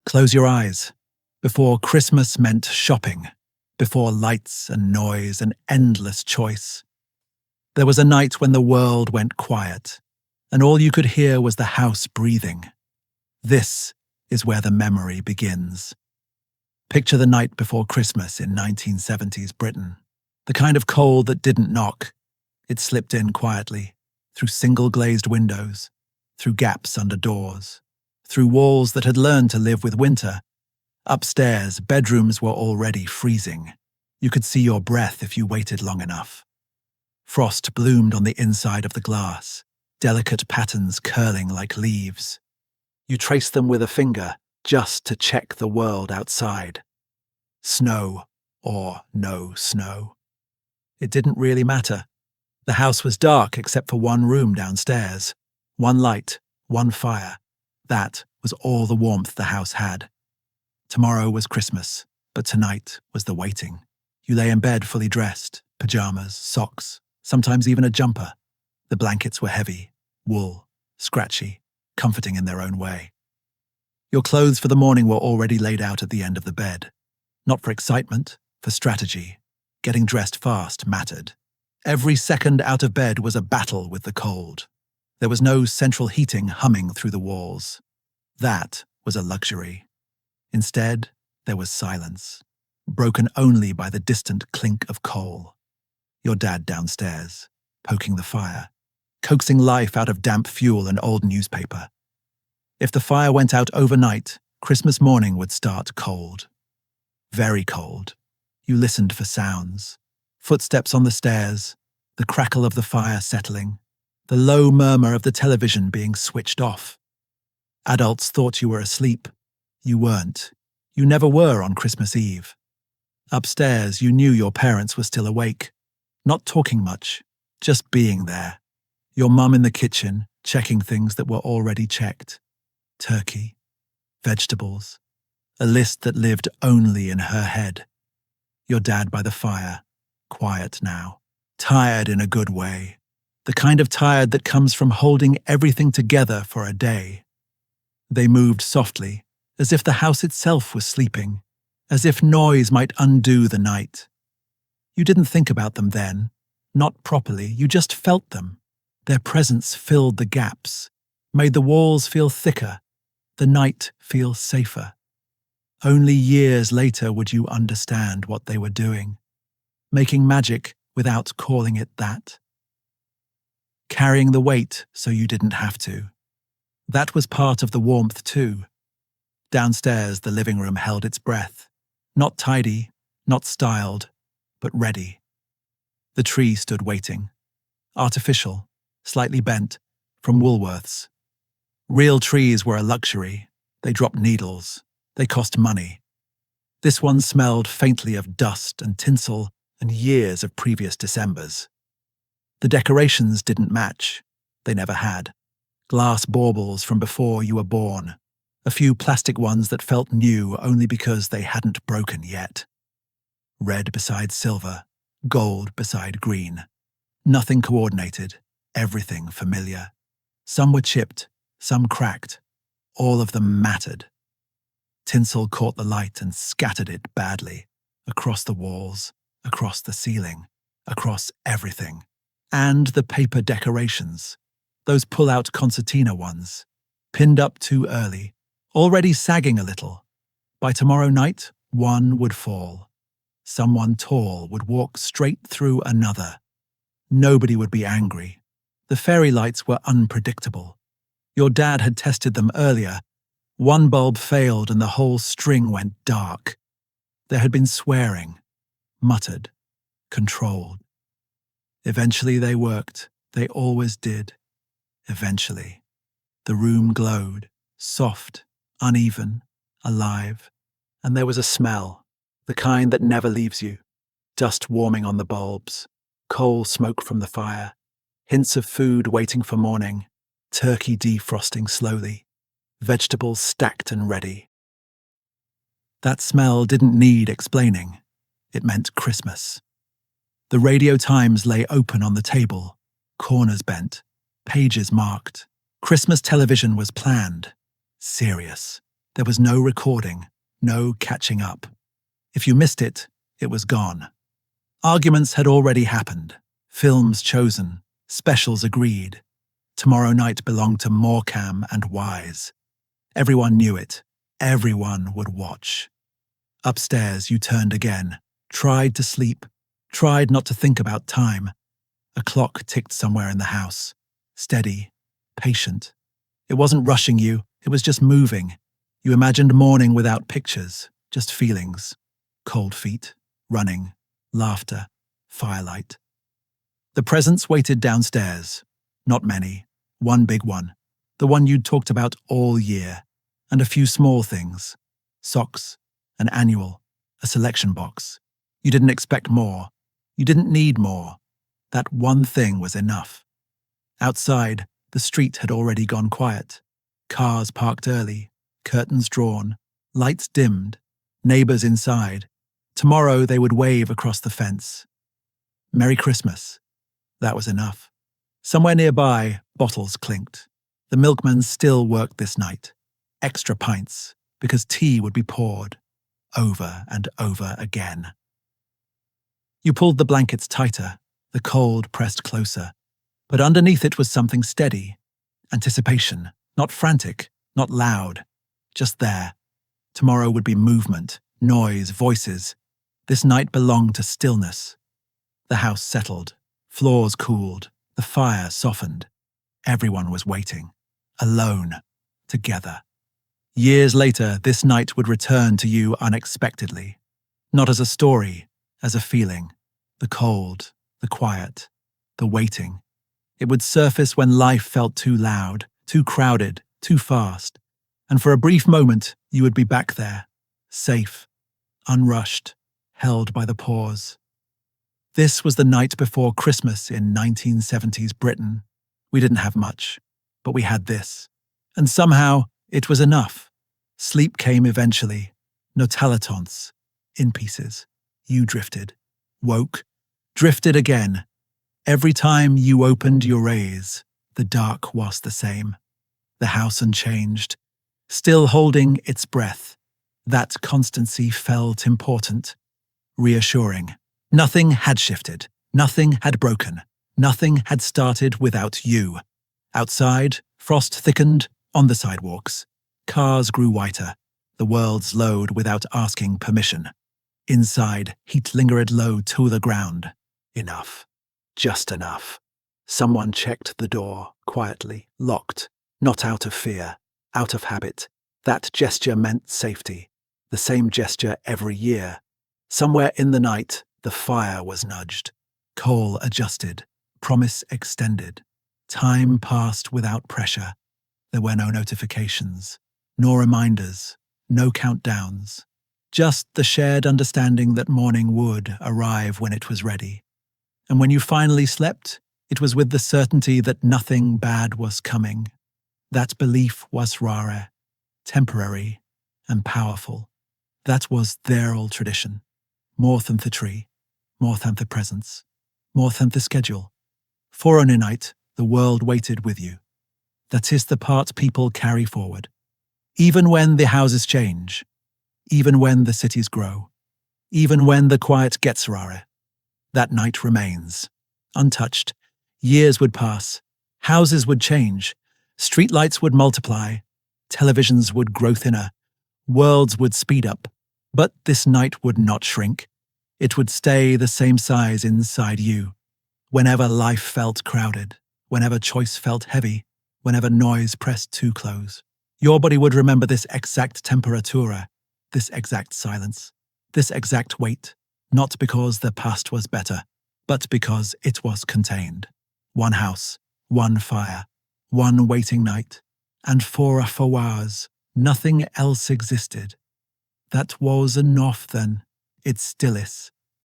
Close your eyes. Before Christmas meant shopping, before lights and noise and endless choice. There was a night when the world went quiet, and all you could hear was the house breathing. This is where the memory begins. Picture the night before Christmas in 1970s Britain. The kind of cold that didn't knock. It slipped in quietly, through single-glazed windows, through gaps under doors, through walls that had learned to live with winter. Upstairs, bedrooms were already freezing. You could see your breath if you waited long enough. Frost bloomed on the inside of the glass, delicate patterns curling like leaves. You traced them with a finger, just to check the world outside. Snow or no snow. It didn't really matter. The house was dark except for one room downstairs. One light, one fire. That was all the warmth the house had. Tomorrow was Christmas, but tonight was the waiting. You lay in bed fully dressed, pajamas, socks, sometimes even a jumper. The blankets were heavy, wool, scratchy, comforting in their own way. Your clothes for the morning were already laid out at the end of the bed. Not for excitement, for strategy. Getting dressed fast mattered. Every second out of bed was a battle with the cold. There was no central heating humming through the walls. That was a luxury. Instead, there was silence, broken only by the distant clink of coal. Your dad downstairs, poking the fire, coaxing life out of damp fuel and old newspaper. If the fire went out overnight, Christmas morning would start cold. Very cold. You listened for sounds. Footsteps on the stairs, the crackle of the fire settling, the low murmur of the television being switched off. Adults thought you were asleep. You weren't. You never were on Christmas Eve. Upstairs, you knew your parents were still awake, not talking much, just being there. Your mum in the kitchen, checking things that were already checked. Turkey, vegetables, a list that lived only in her head. Your dad by the fire, quiet now, tired in a good way, the kind of tired that comes from holding everything together for a day. They moved softly, as if the house itself was sleeping, as if noise might undo the night. You didn't think about them then, not properly, you just felt them. Their presence filled the gaps, made the walls feel thicker, the night feel safer. Only years later would you understand what they were doing, making magic without calling it that. Carrying the weight so you didn't have to. That was part of the warmth too. Downstairs, the living room held its breath. Not tidy, not styled, but ready. The tree stood waiting. Artificial, slightly bent, from Woolworths. Real trees were a luxury. They dropped needles. They cost money. This one smelled faintly of dust and tinsel and years of previous Decembers. The decorations didn't match. They never had. Glass baubles from before you were born. A few plastic ones that felt new only because they hadn't broken yet. Red beside silver, gold beside green. Nothing coordinated, everything familiar. Some were chipped, some cracked. All of them mattered. Tinsel caught the light and scattered it badly, across the walls, across the ceiling, across everything. And the paper decorations, those pull-out concertina ones, pinned up too early, already sagging a little. By tomorrow night, one would fall. Someone tall would walk straight through another. Nobody would be angry. The fairy lights were unpredictable. Your dad had tested them earlier. One bulb failed and the whole string went dark. There had been swearing, muttered, controlled. Eventually they worked. They always did. Eventually. The room glowed, soft, uneven, alive, and there was a smell, the kind that never leaves you. Dust warming on the bulbs, coal smoke from the fire, hints of food waiting for morning, turkey defrosting slowly, vegetables stacked and ready. That smell didn't need explaining. It meant Christmas. The Radio Times lay open on the table, corners bent, pages marked. Christmas television was planned, serious. There was no recording, no catching up. If you missed it, it was gone. Arguments had already happened, films chosen, specials agreed. Tomorrow night belonged to Morecambe and Wise. Everyone knew it. Everyone would watch. Upstairs, you turned again, tried to sleep, tried not to think about time. A clock ticked somewhere in the house, steady, patient. It wasn't rushing you, it was just moving. You imagined morning without pictures, just feelings. Cold feet, running, laughter, firelight. The presents waited downstairs. Not many. One big one. The one you'd talked about all year. And a few small things. Socks, an annual, a selection box. You didn't expect more. You didn't need more. That one thing was enough. Outside, the street had already gone quiet. Cars parked early, curtains drawn, lights dimmed, neighbors inside. Tomorrow they would wave across the fence. Merry Christmas. That was enough. Somewhere nearby, bottles clinked. The milkman still worked this night. Extra pints, because tea would be poured. Over and over again. You pulled the blankets tighter, the cold pressed closer. But underneath it was something steady. Anticipation, not frantic, not loud. Just there. Tomorrow would be movement, noise, voices. This night belonged to stillness. The house settled. Floors cooled. The fire softened. Everyone was waiting. Alone. Together. Years later, this night would return to you unexpectedly. Not as a story, as a feeling. The cold, the quiet, the waiting. It would surface when life felt too loud, too crowded, too fast. And for a brief moment, you would be back there, safe, unrushed, held by the pause. This was the night before Christmas in 1970s Britain. We didn't have much, but we had this. And somehow, it was enough. Sleep came eventually. No talatons. In pieces. You drifted. Woke. Drifted again. Every time you opened your eyes, the dark was the same. The house unchanged. Still holding its breath. That constancy felt important. Reassuring. Nothing had shifted. Nothing had broken. Nothing had started without you. Outside, frost thickened on the sidewalks. Cars grew whiter. The world slowed without asking permission. Inside, heat lingered low to the ground. Enough. Just enough. Someone checked the door, quietly, locked, not out of fear, out of habit. That gesture meant safety. The same gesture every year. Somewhere in the night, the fire was nudged. Coal adjusted. Promise extended. Time passed without pressure. There were no notifications, nor reminders, no countdowns. Just the shared understanding that morning would arrive when it was ready. And when you finally slept, it was with the certainty that nothing bad was coming. That belief was rare, temporary, and powerful. That was their old tradition. More than the tree, more than the presents, more than the schedule. For on a night, the world waited with you. That is the part people carry forward. Even when the houses change, even when the cities grow, even when the quiet gets rarer, that night remains. Untouched. Years would pass. Houses would change. Streetlights would multiply. Televisions would grow thinner. Worlds would speed up. But this night would not shrink. It would stay the same size inside you. Whenever life felt crowded, whenever choice felt heavy, whenever noise pressed too close, your body would remember this exact temperatura, this exact silence, this exact weight, not because the past was better, but because it was contained. One house, one fire, one waiting night, and for a few hours, nothing else existed. That was enough then. It still is.